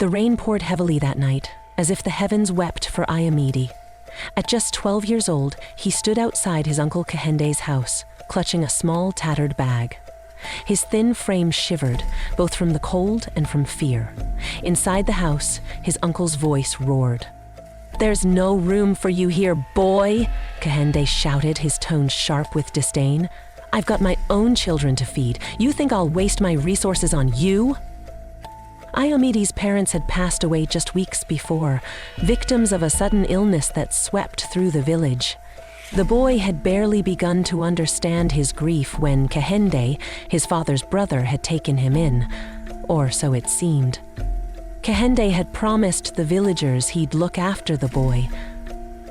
The rain poured heavily that night, as if the heavens wept for Ayomide. At just 12 years old, he stood outside his uncle Kehende's house, clutching a small, tattered bag. His thin frame shivered, both from the cold and from fear. Inside the house, his uncle's voice roared. "There's no room for you here, boy," Kehende shouted, his tone sharp with disdain. "I've got my own children to feed. You think I'll waste my resources on you?" Ayomide's parents had passed away just weeks before, victims of a sudden illness that swept through the village. The boy had barely begun to understand his grief when Kehende, his father's brother, had taken him in, or so it seemed. Kehende had promised the villagers he'd look after the boy,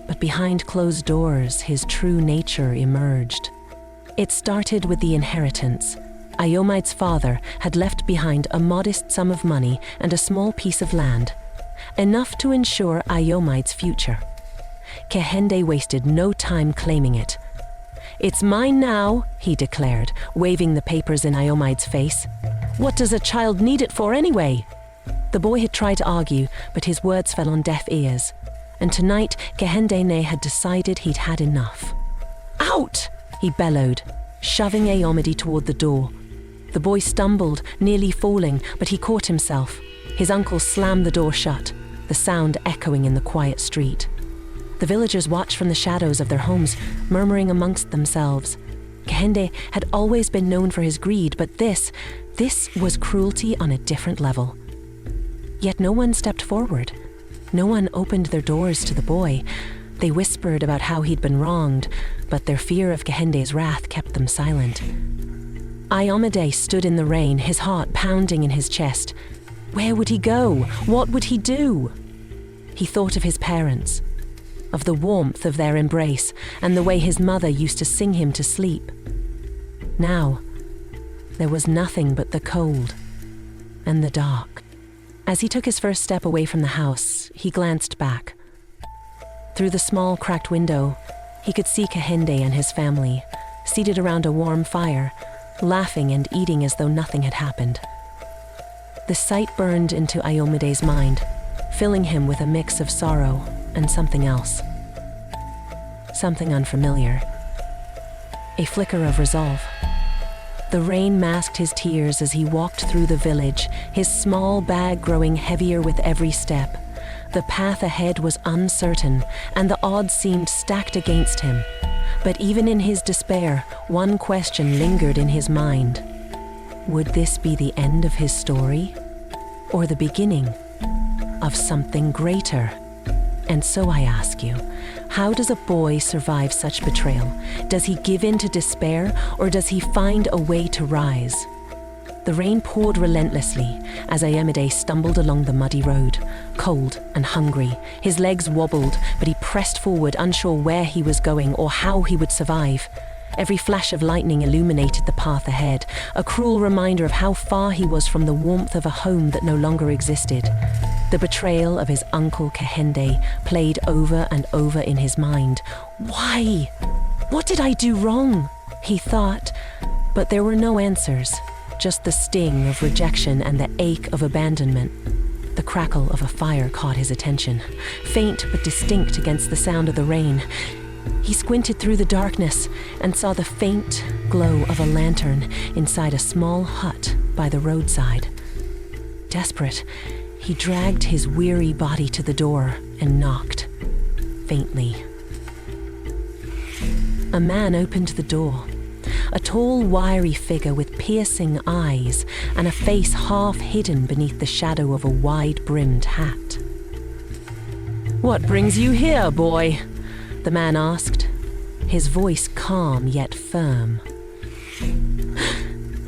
but behind closed doors, his true nature emerged. It started with the inheritance. Ayomide's father had left behind a modest sum of money and a small piece of land, enough to ensure Ayomide's future. Kehende wasted no time claiming it. "It's mine now," he declared, waving the papers in Ayomide's face. "What does a child need it for anyway?" The boy had tried to argue, but his words fell on deaf ears, and tonight Kehende had decided he'd had enough. "Out!" he bellowed, shoving Ayomide toward the door. The boy stumbled, nearly falling, but he caught himself. His uncle slammed the door shut, the sound echoing in the quiet street. The villagers watched from the shadows of their homes, murmuring amongst themselves. Kehende had always been known for his greed, but this was cruelty on a different level. Yet no one stepped forward. No one opened their doors to the boy. They whispered about how he'd been wronged, but their fear of Kehende's wrath kept them silent. Ayomide stood in the rain, his heart pounding in his chest. Where would he go? What would he do? He thought of his parents, of the warmth of their embrace, and the way his mother used to sing him to sleep. Now, there was nothing but the cold and the dark. As he took his first step away from the house, he glanced back. Through the small, cracked window, he could see Kehende and his family, seated around a warm fire, laughing and eating as though nothing had happened. The sight burned into Ayomide's mind, filling him with a mix of sorrow and something else. Something unfamiliar. A flicker of resolve. The rain masked his tears as he walked through the village, his small bag growing heavier with every step. The path ahead was uncertain, and the odds seemed stacked against him. But even in his despair, one question lingered in his mind. Would this be the end of his story? Or the beginning of something greater? And so I ask you, how does a boy survive such betrayal? Does he give in to despair, or does he find a way to rise? The rain poured relentlessly as Ayomide stumbled along the muddy road, cold and hungry. His legs wobbled, but he pressed forward, unsure where he was going or how he would survive. Every flash of lightning illuminated the path ahead, a cruel reminder of how far he was from the warmth of a home that no longer existed. The betrayal of his uncle Kehende played over and over in his mind. Why? What did I do wrong? He thought, but there were no answers. Just the sting of rejection and the ache of abandonment. The crackle of a fire caught his attention, faint but distinct against the sound of the rain. He squinted through the darkness and saw the faint glow of a lantern inside a small hut by the roadside. Desperate, he dragged his weary body to the door and knocked, faintly. A man opened the door. A tall, wiry figure with piercing eyes and a face half hidden beneath the shadow of a wide-brimmed hat. "What brings you here, boy?" the man asked, his voice calm yet firm.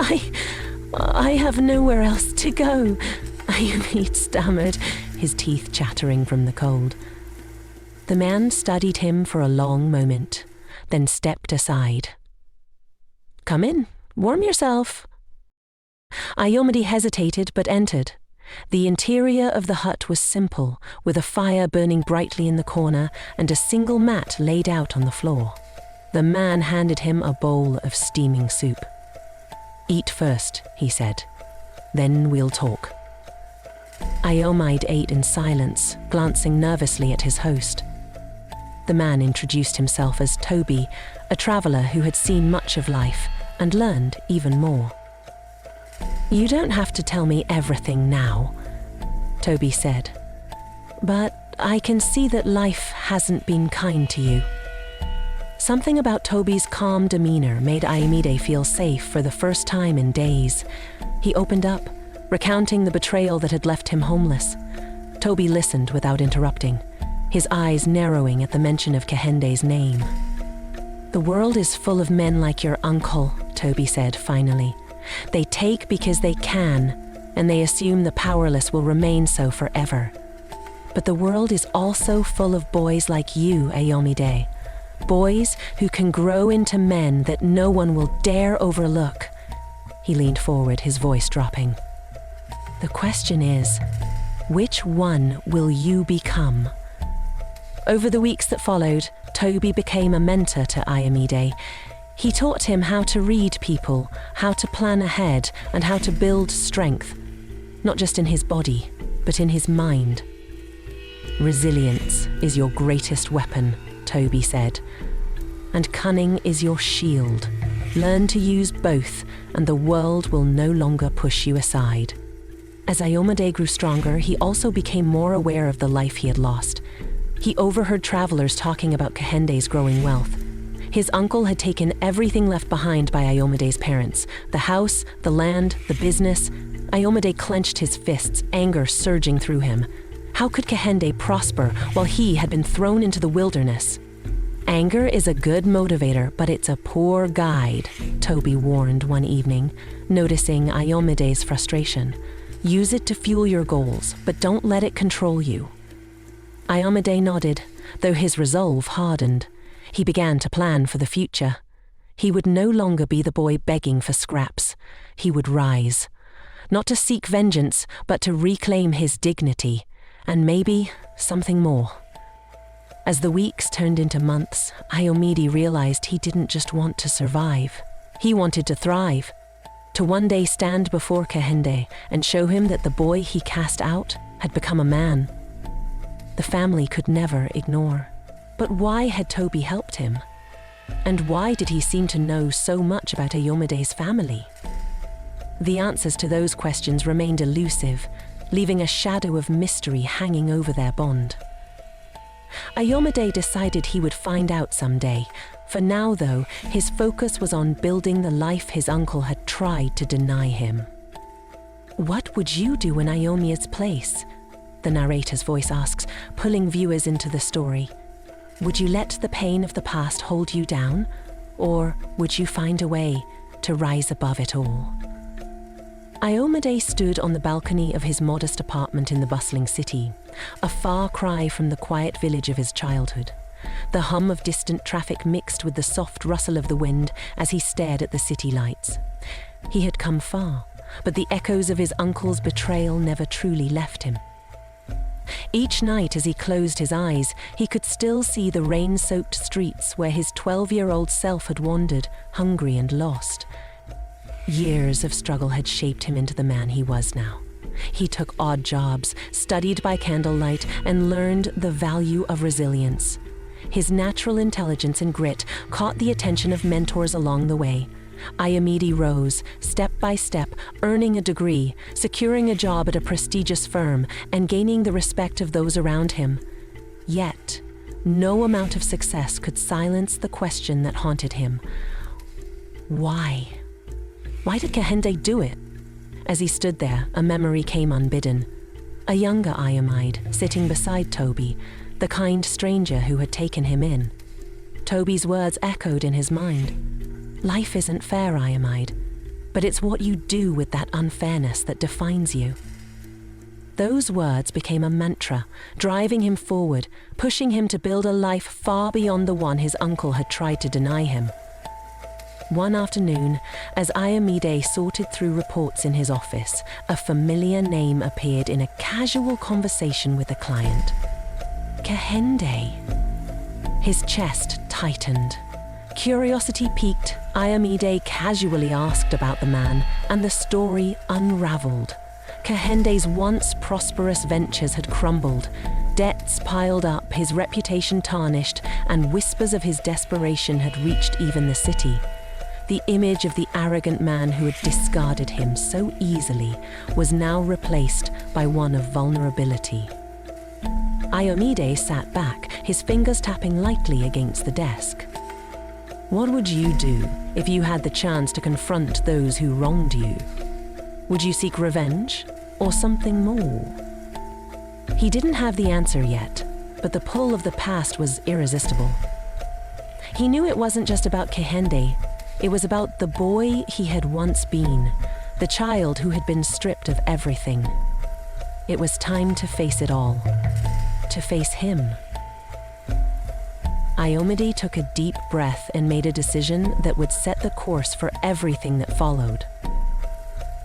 I have nowhere else to go," Ayomide stammered, his teeth chattering from the cold. The man studied him for a long moment, then stepped aside. "Come in, warm yourself." Ayomide hesitated but entered. The interior of the hut was simple, with a fire burning brightly in the corner and a single mat laid out on the floor. The man handed him a bowl of steaming soup. "Eat first," he said. "Then we'll talk." Iomide ate in silence, glancing nervously at his host. The man introduced himself as Toby, a traveler who had seen much of life and learned even more. "You don't have to tell me everything now," Toby said, "but I can see that life hasn't been kind to you." Something about Toby's calm demeanor made Iomide feel safe for the first time in days. He opened up, recounting the betrayal that had left him homeless. Toby listened without interrupting, his eyes narrowing at the mention of Kehende's name. "The world is full of men like your uncle," Toby said finally. "They take because they can, and they assume the powerless will remain so forever. But the world is also full of boys like you, Iomide. Boys who can grow into men that no one will dare overlook." He leaned forward, his voice dropping. "The question is, which one will you become?" Over the weeks that followed, Toby became a mentor to Iomide. He taught him how to read people, how to plan ahead, and how to build strength, not just in his body, but in his mind. "Resilience is your greatest weapon," Toby said, "and cunning is your shield. Learn to use both, and the world will no longer push you aside." As Iomide grew stronger, he also became more aware of the life he had lost. He overheard travelers talking about Kehende's growing wealth. His uncle had taken everything left behind by Iomide's parents, the house, the land, the business. Iomide clenched his fists, anger surging through him. How could Kehende prosper while he had been thrown into the wilderness? "Anger is a good motivator, but it's a poor guide," Toby warned one evening, noticing Iomide's frustration. "Use it to fuel your goals, but don't let it control you." Iomide nodded, though his resolve hardened. He began to plan for the future. He would no longer be the boy begging for scraps. He would rise, not to seek vengeance, but to reclaim his dignity, and maybe something more. As the weeks turned into months, Iomide realized he didn't just want to survive. He wanted to thrive, to one day stand before Kehende and show him that the boy he cast out had become a man. The family could never ignore. But why had Toby helped him? And why did he seem to know so much about Iomide's family? The answers to those questions remained elusive, leaving a shadow of mystery hanging over their bond. Iomide decided he would find out someday. For now, though, his focus was on building the life his uncle had tried to deny him. "What would you do in Iomia's place?" the narrator's voice asks, pulling viewers into the story. "Would you let the pain of the past hold you down, or would you find a way to rise above it all?" Iomide stood on the balcony of his modest apartment in the bustling city, a far cry from the quiet village of his childhood. The hum of distant traffic mixed with the soft rustle of the wind as he stared at the city lights. He had come far, but the echoes of his uncle's betrayal never truly left him. Each night as he closed his eyes, he could still see the rain-soaked streets where his 12-year-old self had wandered, hungry and lost. Years of struggle had shaped him into the man he was now. He took odd jobs, studied by candlelight, and learned the value of resilience. His natural intelligence and grit caught the attention of mentors along the way. Iomide rose, step by step, earning a degree, securing a job at a prestigious firm, and gaining the respect of those around him. Yet, no amount of success could silence the question that haunted him. Why? Why did Kehende do it? As he stood there, a memory came unbidden. A younger Iomide, sitting beside Toby, the kind stranger who had taken him in. Toby's words echoed in his mind. Life isn't fair, Iomide, but it's what you do with that unfairness that defines you. Those words became a mantra, driving him forward, pushing him to build a life far beyond the one his uncle had tried to deny him. One afternoon, as Iomide sorted through reports in his office, a familiar name appeared in a casual conversation with a client. Kehende. His chest tightened. Curiosity piqued, Iomide casually asked about the man, and the story unraveled. Kehende's once prosperous ventures had crumbled, debts piled up, his reputation tarnished, and whispers of his desperation had reached even the city. The image of the arrogant man who had discarded him so easily was now replaced by one of vulnerability. Ayomide sat back, his fingers tapping lightly against the desk. What would you do if you had the chance to confront those who wronged you? Would you seek revenge or something more? He didn't have the answer yet, but the pull of the past was irresistible. He knew it wasn't just about Kehende, it was about the boy he had once been, the child who had been stripped of everything. It was time to face it all, to face him. Ayomide took a deep breath and made a decision that would set the course for everything that followed.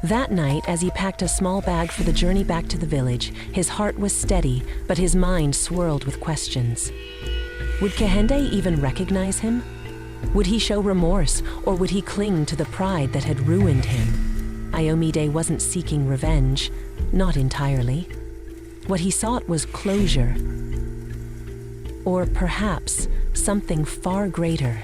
That night, as he packed a small bag for the journey back to the village, his heart was steady, but his mind swirled with questions. Would Kehende even recognize him? Would he show remorse, or would he cling to the pride that had ruined him? Ayomide wasn't seeking revenge, not entirely. What he sought was closure. Or perhaps something far greater.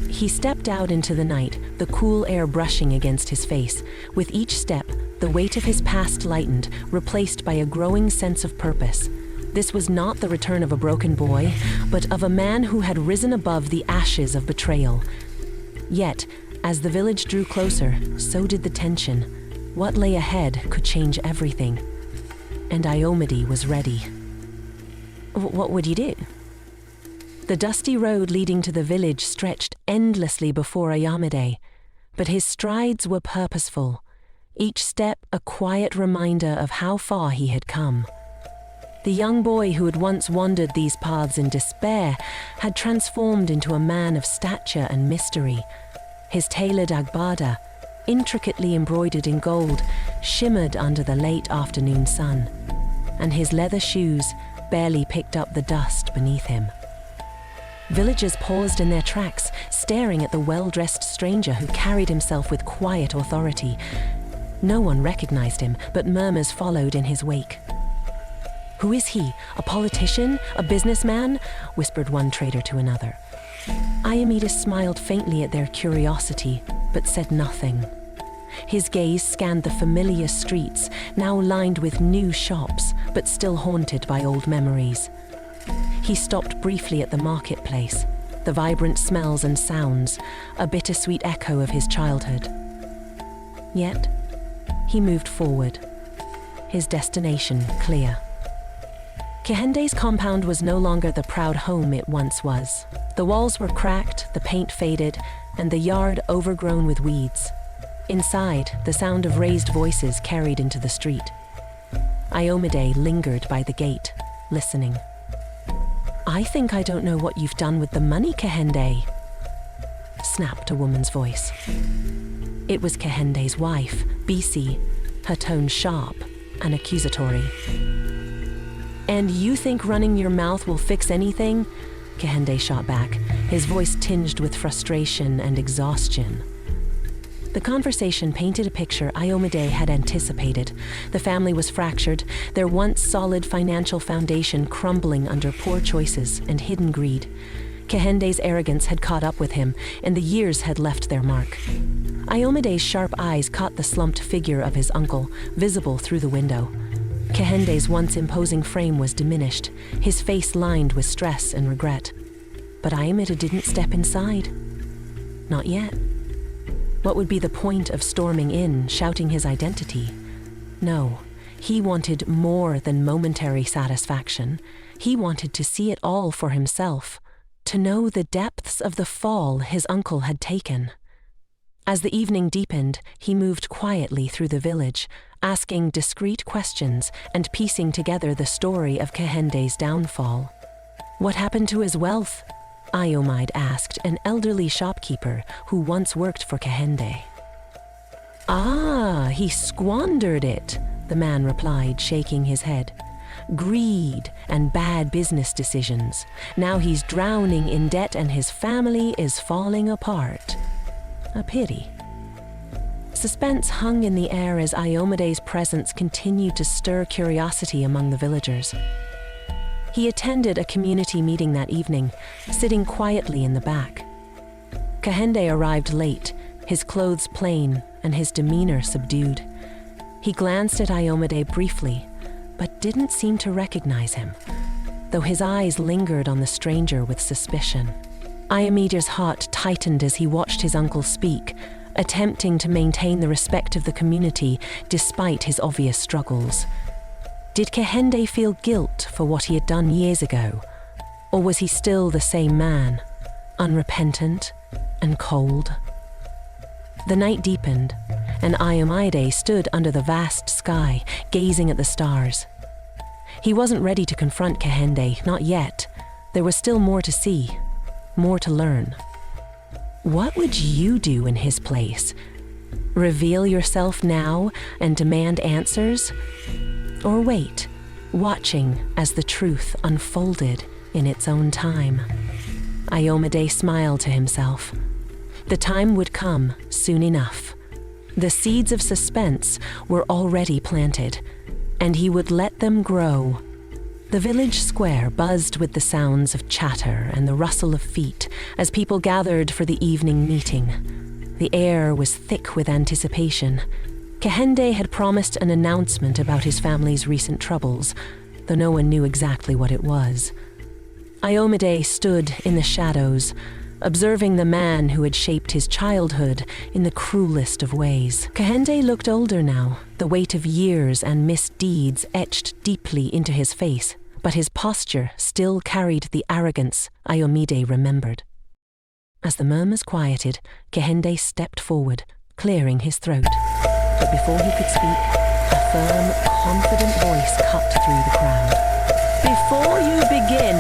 He stepped out into the night, the cool air brushing against his face. With each step, the weight of his past lightened, replaced by a growing sense of purpose. This was not the return of a broken boy, but of a man who had risen above the ashes of betrayal. Yet, as the village drew closer, so did the tension. What lay ahead could change everything. And Ayomide was ready. What would you do? The dusty road leading to the village stretched endlessly before Ayomide, but his strides were purposeful, each step a quiet reminder of how far he had come. The young boy who had once wandered these paths in despair had transformed into a man of stature and mystery. His tailored agbada, intricately embroidered in gold, shimmered under the late afternoon sun, and his leather shoes barely picked up the dust beneath him. Villagers paused in their tracks, staring at the well-dressed stranger who carried himself with quiet authority. No one recognized him, but murmurs followed in his wake. "Who is he? A politician? A businessman?" whispered one trader to another. Ayomide smiled faintly at their curiosity, but said nothing. His gaze scanned the familiar streets, now lined with new shops, but still haunted by old memories. He stopped briefly at the marketplace, the vibrant smells and sounds, a bittersweet echo of his childhood. Yet, he moved forward, his destination clear. Kehende's compound was no longer the proud home it once was. The walls were cracked, the paint faded, and the yard overgrown with weeds. Inside, the sound of raised voices carried into the street. Ayomide lingered by the gate, listening. "I think I don't know what you've done with the money, Kehende," snapped a woman's voice. It was Kehende's wife, Bisi, her tone sharp and accusatory. "And you think running your mouth will fix anything?" Kehende shot back, his voice tinged with frustration and exhaustion. The conversation painted a picture Ayomide had anticipated. The family was fractured, their once solid financial foundation crumbling under poor choices and hidden greed. Kehende's arrogance had caught up with him, and the years had left their mark. Ayomide's sharp eyes caught the slumped figure of his uncle, visible through the window. Kehende's once imposing frame was diminished, his face lined with stress and regret. But Ayomide didn't step inside. Not yet. What would be the point of storming in, shouting his identity? No, he wanted more than momentary satisfaction. He wanted to see it all for himself, to know the depths of the fall his uncle had taken. As the evening deepened, he moved quietly through the village, asking discreet questions and piecing together the story of Kehende's downfall. "What happened to his wealth?" Ayomide asked an elderly shopkeeper who once worked for Kehende. "Ah, he squandered it," the man replied, shaking his head. "Greed and bad business decisions. Now he's drowning in debt and his family is falling apart. A pity." Suspense hung in the air as Iomede's presence continued to stir curiosity among the villagers. He attended a community meeting that evening, sitting quietly in the back. Kehinde arrived late, his clothes plain and his demeanor subdued. He glanced at Iomede briefly, but didn't seem to recognize him, though his eyes lingered on the stranger with suspicion. Iomede's heart tightened as he watched his uncle speak, attempting to maintain the respect of the community despite his obvious struggles. Did Kehinde feel guilt for what he had done years ago, or was he still the same man, unrepentant and cold? The night deepened, and Iomede stood under the vast sky, gazing at the stars. He wasn't ready to confront Kehinde, not yet. There was still more to see, more to learn. What would you do in his place? Reveal yourself now and demand answers? Or wait, watching as the truth unfolded in its own time? Iomede smiled to himself. The time would come soon enough. The seeds of suspense were already planted, and he would let them grow. The village square buzzed with the sounds of chatter and the rustle of feet as people gathered for the evening meeting. The air was thick with anticipation. Kehinde had promised an announcement about his family's recent troubles, though no one knew exactly what it was. Iomede stood in the shadows, observing the man who had shaped his childhood in the cruelest of ways. Kehinde looked older now, the weight of years and misdeeds etched deeply into his face, but his posture still carried the arrogance Iomede remembered. As the murmurs quieted, Kehinde stepped forward, clearing his throat. But before he could speak, a firm, confident voice cut through the crowd. "Before you begin,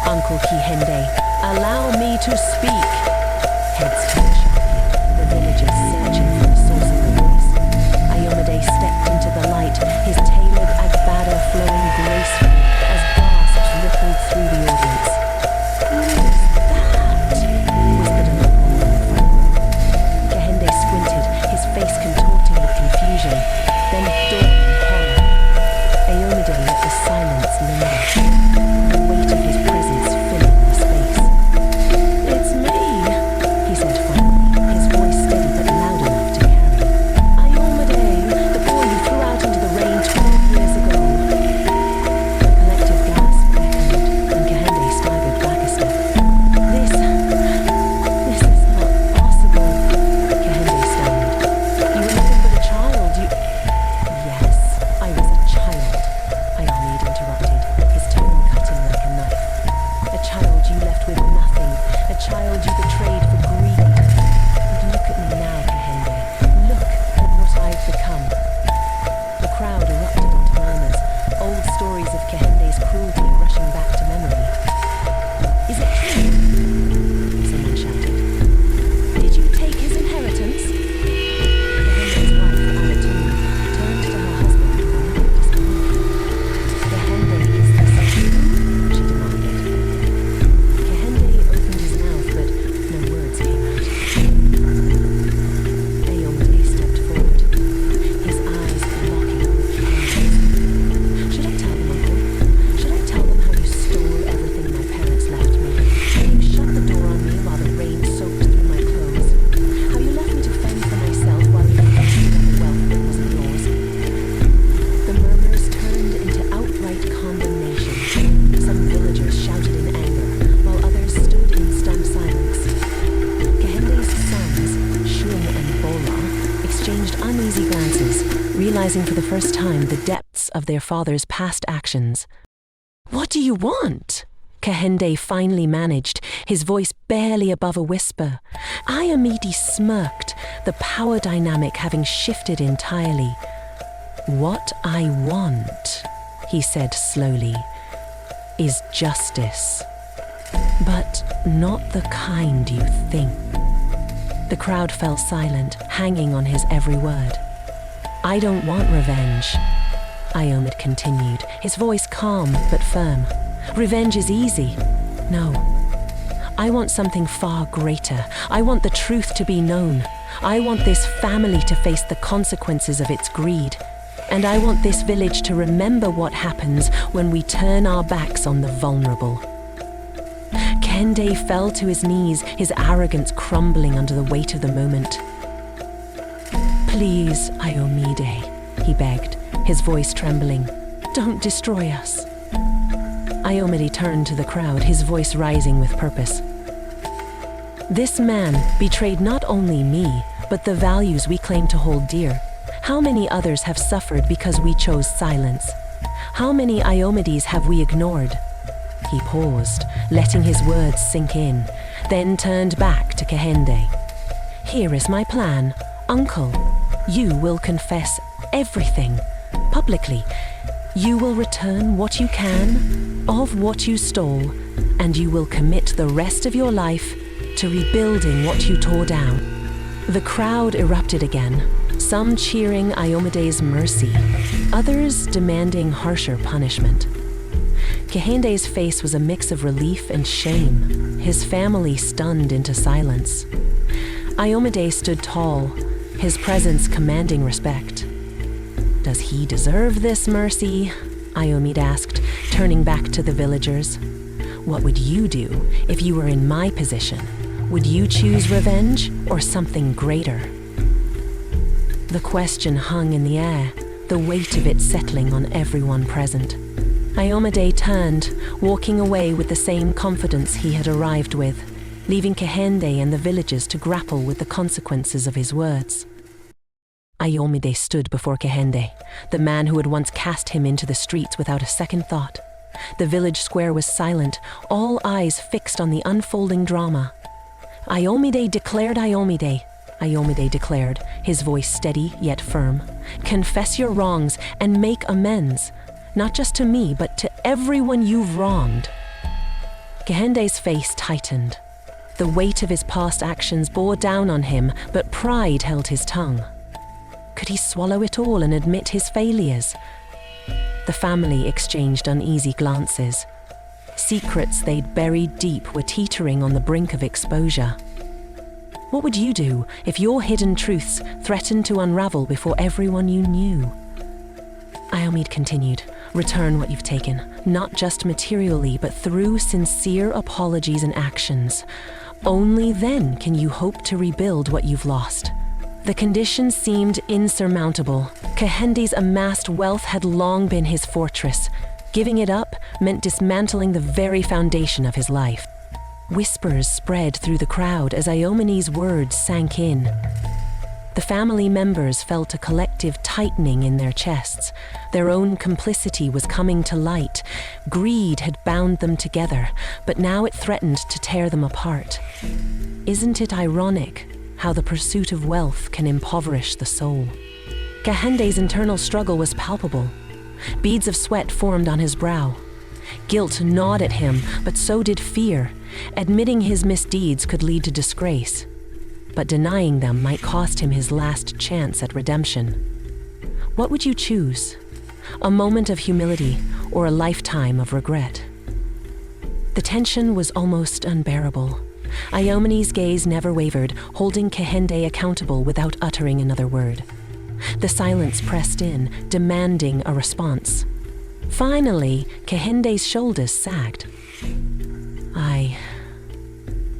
Uncle Kehinde, allow me to speak." Heads turned sharply, the villagers searching for the source of the voice. Iomede stepped into the light, his tailored agbada flowing gracefully as gasps rippled through the audience. "Who is that?" whispered an old woman in the front row. Kehinde squinted, his face contorting with confusion, then dawning horror. Iomede let the silence linger, the weight of his presence filling the space. "It's me," he said finally, his voice steady but loud enough to carry. "Iomede, the boy you threw out into the rain 12 years ago." The collective gasp echoed, and Kehinde staggered back a step. This is not possible," Kehinde stammered. "You were nothing but a child, you—" "Yes, I was a child," Iomede interrupted, his tone cutting like a knife. "A child you left with nothing, a child you betrayed for greed. And look at me now, Kehinde. Look at what I've become." The crowd erupted into murmurs, old stories of Kehinde's cruelty rushing back to memory. "Is it true?" someone shouted. "Did you take his inheritance?" Kehinde's wife, Alatun, turned to her husband with a look of disbelief. "Kehinde, is this true?" she demanded. Kehinde opened his mouth, but no words came out. Iomede stepped forward, his eyes locking with Kehinde's. "Should I tell them, Uncle? Should I tell them how you stole everything my parents left me? How you shut the door on me while the rain soaked through my clothes? How you left me to fend for myself while you feasted on the wealth that wasn't yours?" The murmurs turned into outright condemnation. Some villagers shouted in anger, while others stood in stunned silence. Kehinde's sons, Shun and Bola, exchanged uneasy glances, realizing for the first time the depths of their father's past actions. "What do you want?" Kehinde finally managed, his voice barely above a whisper. Iomede smirked, the power dynamic having shifted entirely. "What I want," he said slowly, "is justice. But not the kind you think." The crowd fell silent, hanging on his every word. "I don't want revenge," Iomede continued, his voice calm but firm. "Revenge is easy. No. I want something far greater. I want the truth to be known. I want this family to face the consequences of its greed. And I want this village to remember what happens when we turn our backs on the vulnerable. Kehinde fell to his knees, his arrogance crumbling under the weight of the moment. "Please, Ayomide," he begged, his voice trembling. "Don't destroy us." Ayomide turned to the crowd, his voice rising with purpose. "This man betrayed not only me, but the values we claim to hold dear. How many others have suffered because we chose silence? How many Ayomides have we ignored?" He paused, letting his words sink in, then turned back to Kehinde. "Here is my plan. Uncle, you will confess everything, publicly. You will return what you can of what you stole, and you will commit the rest of your life to rebuilding what you tore down." The crowd erupted again, some cheering Ayomide's mercy, others demanding harsher punishment. Kehinde's face was a mix of relief and shame, his family stunned into silence. Ayomide stood tall, his presence commanding respect. "Does he deserve this mercy?" Ayomide asked, turning back to the villagers. "What would you do if you were in my position? Would you choose revenge or something greater?" The question hung in the air, the weight of it settling on everyone present. Ayomide turned, walking away with the same confidence he had arrived with, leaving Kehinde and the villagers to grapple with the consequences of his words. Ayomide stood before Kehinde, the man who had once cast him into the streets without a second thought. The village square was silent, all eyes fixed on the unfolding drama. "Ayomide declared Ayomide," Ayomide declared, his voice steady yet firm. "Confess your wrongs and make amends, not just to me, but to everyone you've wronged." Kehinde's face tightened. The weight of his past actions bore down on him, but pride held his tongue. Could he swallow it all and admit his failures? The family exchanged uneasy glances. Secrets they'd buried deep were teetering on the brink of exposure. What would you do if your hidden truths threatened to unravel before everyone you knew? Ayomide continued, "Return what you've taken, not just materially, but through sincere apologies and actions. Only then can you hope to rebuild what you've lost." The conditions seemed insurmountable. Kehinde's amassed wealth had long been his fortress. Giving it up meant dismantling the very foundation of his life. Whispers spread through the crowd as Ayomide's words sank in. The family members felt a collective tightening in their chests. Their own complicity was coming to light. Greed had bound them together, but now it threatened to tear them apart. Isn't it ironic how the pursuit of wealth can impoverish the soul? Kehinde's internal struggle was palpable. Beads of sweat formed on his brow. Guilt gnawed at him, but so did fear. Admitting his misdeeds could lead to disgrace, but denying them might cost him his last chance at redemption. What would you choose? A moment of humility or a lifetime of regret? The tension was almost unbearable. Ayomide's gaze never wavered, holding Kehinde accountable without uttering another word. The silence pressed in, demanding a response. Finally, Kehinde's shoulders sagged.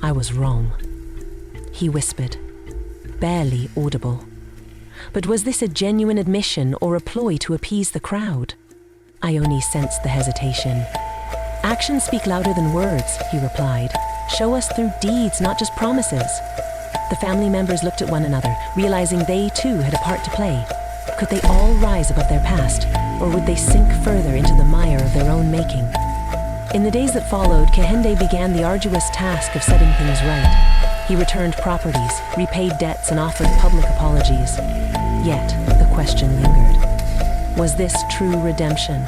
I was wrong," he whispered, barely audible. But was this a genuine admission or a ploy to appease the crowd? Ayomide sensed the hesitation. "Actions speak louder than words," he replied. "Show us through deeds, not just promises." The family members looked at one another, realizing they too had a part to play. Could they all rise above their past, or would they sink further into the mire of their own making? In the days that followed, Kehinde began the arduous task of setting things right. He returned properties, repaid debts, and offered public apologies. Yet, the question lingered. Was this true redemption,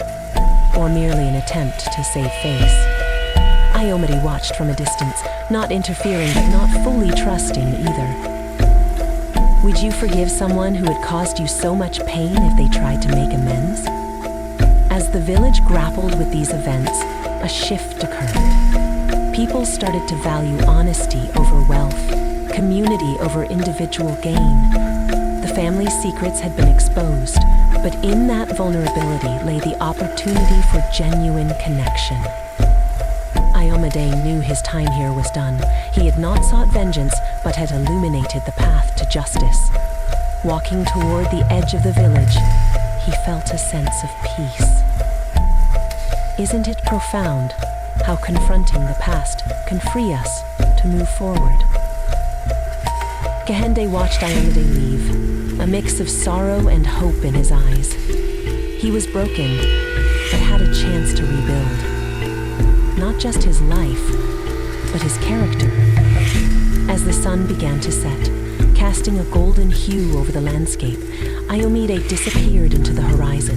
or merely an attempt to save face? Ayomide watched from a distance, not interfering but not fully trusting either. Would you forgive someone who had caused you so much pain if they tried to make amends? As the village grappled with these events, a shift occurred. People started to value honesty over wealth. community over individual gain. The family's secrets had been exposed, but in that vulnerability lay the opportunity for genuine connection. Iomade knew his time here was done. He had not sought vengeance, but had illuminated the path to justice. Walking toward the edge of the village, he felt a sense of peace. Isn't it profound how confronting the past can free us to move forward? Kehinde watched Iomade leave, a mix of sorrow and hope in his eyes. He was broken, but had a chance to rebuild. Not just his life, but his character. As the sun began to set, casting a golden hue over the landscape, Iomade disappeared into the horizon.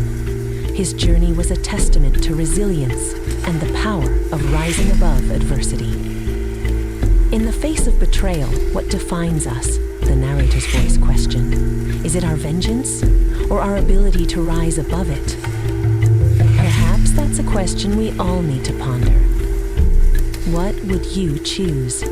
His journey was a testament to resilience and the power of rising above adversity. In the face of betrayal, what defines us? The narrator's voice questioned. Is it our vengeance, or our ability to rise above it? Perhaps that's a question we all need to ponder. What would you choose?